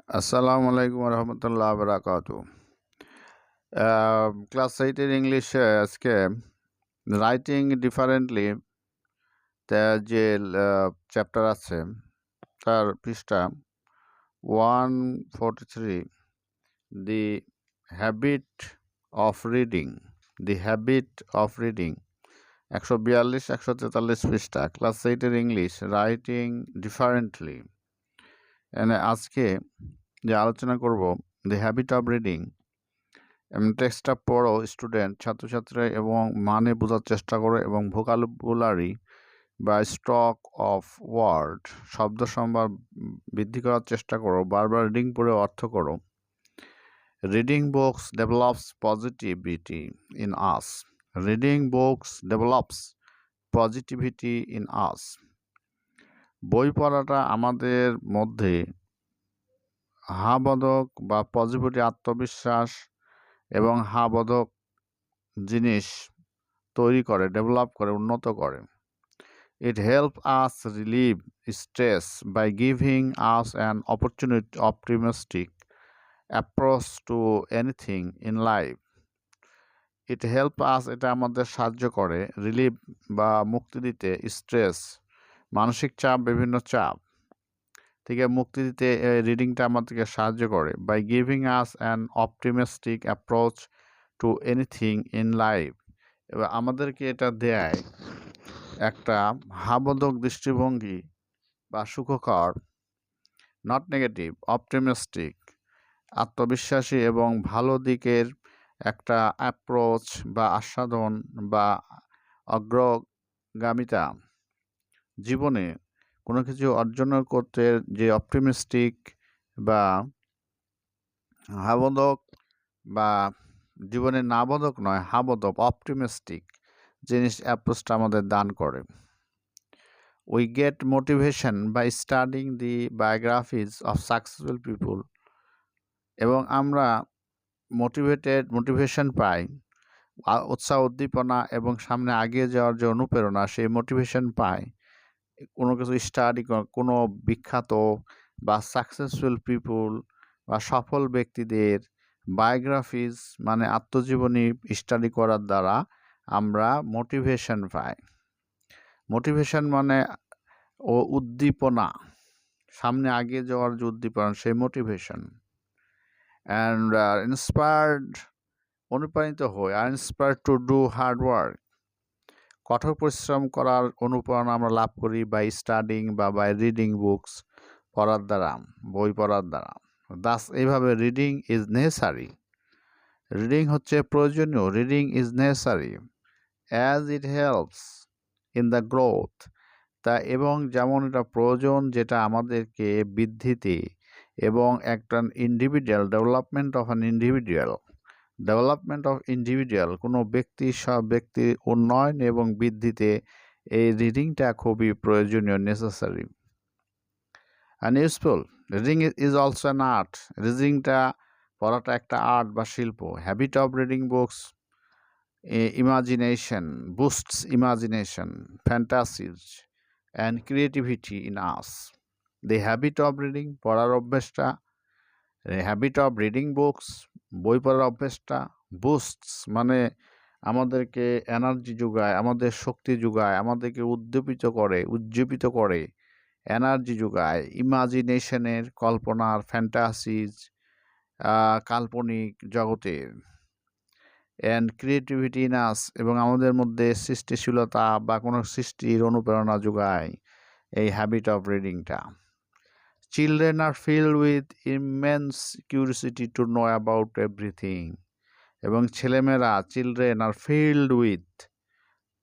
আসসালামু আলাইকুম রহমতুল্লাহ বারাকাতু। ক্লাস 8 ইংলিশে আজকে রাইটিং ডিফারেন্টলি যে চ্যাপ্টার আছে তার পৃষ্ঠা 143, the habit of reading. The habit of reading 142-143 পৃষ্ঠা, ক্লাস 8 ইংলিশ রাইটিং ডিফারেন্টলি। আজকে যে আলোচনা করব দি হ্যাবিট অফ রিডিং, টেক্সটটা পড়ো স্টুডেন্ট, ছাত্রছাত্রী, এবং মানে বোঝার চেষ্টা করো এবং ভোকাবুলারি বা স্টক অফ ওয়ার্ড শব্দ সম্ভার বৃদ্ধি করার চেষ্টা করো। বারবার রিডিং পড়ে অর্থ করো। Reading books develops positivity in us. Reading books develops positivity in us. বই পড়াটা আমাদের মধ্যে হাবোধক বা পজিটিভিটি, আত্মবিশ্বাস এবং হাবোধক জিনিস তৈরি করে, ডেভেলপ করে, উন্নত করে। It helps us relieve stress by giving us an optimistic approach to anything in life. It helps us, এটা আমাদের সাহায্য করে, রিলিভ বা মুক্তি দিতে, স্ট্রেস মানসিক চাপ, বিভিন্ন চাপ থেকে মুক্তি দিতে রিডিংটা আমাদেরকে সাহায্য করে। By giving us an optimistic approach to anything in life, এবার আমাদেরকে এটা দেয় একটা হাবোধক দৃষ্টিভঙ্গি বা সুখকর, নট নেগেটিভ, অপটিমিস্টিক, আত্মবিশ্বাসী এবং ভালো দিকের একটা অ্যাপ্রোচ বা আস্বাদন বা অগ্রগামিতা। জীবনে কোনো কিছু অর্জন করতে যে অপটিমিস্টিক বা হাবোধক, বা জীবনে নাবোধক নয়, হাবোধক, অপটিমিস্টিক জিনিস অ্যাপ্রোচটা আমাদের দান করে। We get motivation by studying the biographies of successful people, এবং আমরা মোটিভেশন পাই, উৎসাহ, উদ্দীপনা এবং সামনে এগিয়ে যাওয়ার যে অনুপ্রেরণা, সেই মোটিভেশন পাই কোনো কিছু স্টাডি, কোনো বিখ্যাত বা সাকসেসফুল পিপুল বা সফল ব্যক্তিদের বায়োগ্রাফিজ মানে আত্মজীবনী স্টাডি করার দ্বারা আমরা মোটিভেশন পাই। মোটিভেশন মানে উদ্দীপনা, সামনে এগিয়ে যাওয়ার যে উদ্দীপনা, সেই মোটিভেশন। অ্যান্ড ইন্সপায়ার্ড, অনুপ্রাণিত হই, আর inspired to do hard work, কঠোর পরিশ্রম করার অনুপ্রেরণা আমরা লাভ করি বাই স্টাডিং বা বাই রিডিং বুকস, পড়ার দ্বারা, বই পড়ার দ্বারা। দাস, এইভাবে রিডিং ইজ নেসেসারি, রিডিং হচ্ছে প্রয়োজনীয়, reading is necessary as it helps in the growth, তা এবং যেমন এটা প্রয়োজন, যেটা আমাদেরকে বৃদ্ধিতে এবং একটা individual development of an individual কোনো ব্যক্তির উন্নয়ন এবং বৃদ্ধিতে এই রিডিংটা খুবই প্রয়োজনীয়, necessary and useful. Reading is also an art, রিডিংটা পড়াটা একটা আর্ট বা শিল্প। Habit of reading books imagination, boosts imagination, fantasies and creativity in us. The habit of reading, পড়ার অভ্যাসটা, হ্যাবিট অফ রিডিং বুকস, বই পড়ার অভ্যাসটা, বুস্টস মানে আমাদেরকে এনার্জি যোগায়, আমাদের শক্তি যোগায়, আমাদেরকে উজ্জীবিত করে, এনার্জি যোগায়। ইমাজিনেশনের, কল্পনার, ফ্যান্টাসিজ কাল্পনিক জগতের, অ্যান্ড ক্রিয়েটিভিটি ইন আস, এবং আমাদের মধ্যে সৃষ্টিশীলতা বা কোনো সৃষ্টির অনুপ্রেরণা যোগায় এই হ্যাবিট অফ রিডিংটা। Children are filled with immense curiosity to know about everything, এবং ছেলেমেয়েরা, children are filled with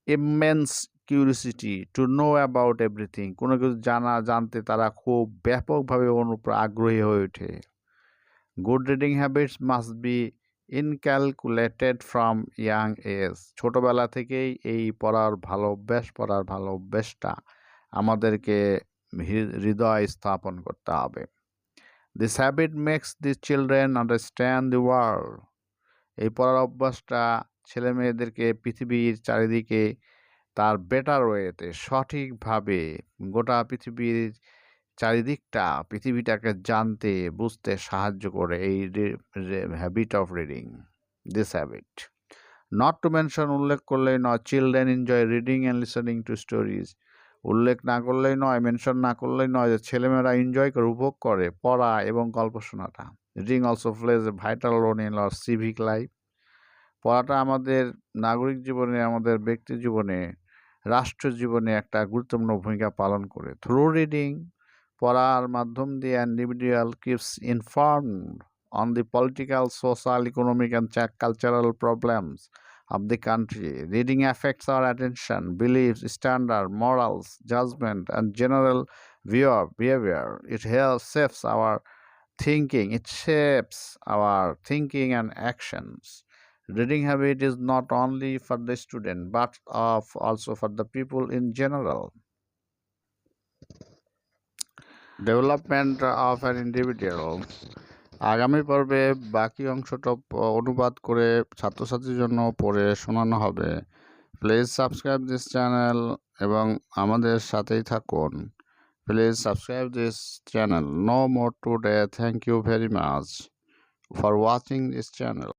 immense curiosity to know about everything, কোনো কিছু জানতে তারা খুব ব্যাপকভাবে আগ্রহী হয়ে ওঠে। Good reading habits must be inculcated from young age, ছোটোবেলা থেকেই এই পড়ার ভালো অভ্যাসটা আমাদেরকে হৃদয় স্থাপন করতে হবে। This habit makes the children understand the world, এই পড়ার অভ্যাসটা ছেলে মেয়েদেরকে পৃথিবীর চারিদিকে তার বেটার ওয়েতে, সঠিকভাবে গোটা পৃথিবীর চারিদিকটা পৃথিবীটাকে জানতে বুঝতে সাহায্য করে এই habit of reading, this habit. Not to mention, উল্লেখ করলেই নয়, children enjoy reading and listening to stories. উল্লেখ না করলেই নয়, মেনশন না করলেই নয় যে ছেলেমেয়েরা এনজয় করে, উপভোগ করে পড়া এবং গল্প শোনাটা। Reading also plays a vital role in our civic life. পড়াটা আমাদের নাগরিক জীবনে, আমাদের ব্যক্তি জীবনে, রাষ্ট্র জীবনে একটা গুরুত্বপূর্ণ ভূমিকা পালন করে। থ্রু রিডিং, পড়ার মাধ্যম দিয়ে individual keeps informed on the political, social, economic, and cultural problems of the country. Reading affects our attention, beliefs, standard, morals, judgment, and general behavior. It helps shapes our thinking. It shapes our thinking and actions. Reading habit is not only for the student but also for the people in general. Development of an individual. আগামী পর্বে বাকি অংশটা অনুবাদ করে ছাত্রছাত্রীর জন্য পড়ে শোনানো হবে। প্লিজ সাবস্ক্রাইব দিস চ্যানেল এবং আমাদের সাথেই থাকুন। Please subscribe this channel. No more today. Thank you very much for watching this channel.